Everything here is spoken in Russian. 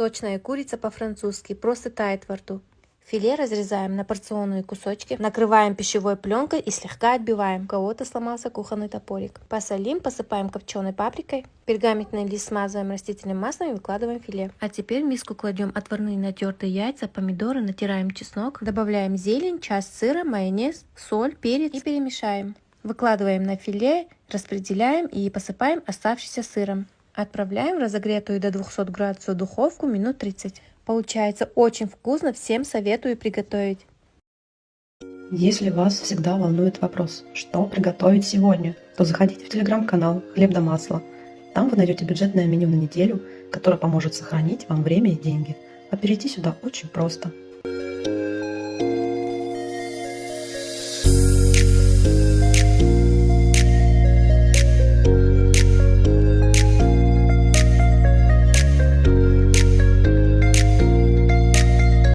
Сочная курица по-французски, просто тает во рту. Филе разрезаем на порционные кусочки, накрываем пищевой пленкой и слегка отбиваем. У кого-то сломался кухонный топорик. Посолим, посыпаем копченой паприкой. Пергаментный лист смазываем растительным маслом и выкладываем филе. А теперь в миску кладем отварные натертые яйца, помидоры, натираем чеснок, добавляем зелень, часть сыра, майонез, соль, перец и перемешаем. Выкладываем на филе, распределяем и посыпаем оставшимся сыром. Отправляем в разогретую до 200 градусов духовку минут 30. Получается очень вкусно, всем советую приготовить. Если вас всегда волнует вопрос, что приготовить сегодня, то заходите в телеграм-канал «Хлеб да масло». Там вы найдете бюджетное меню на неделю, которое поможет сохранить вам время и деньги. А перейти сюда очень просто.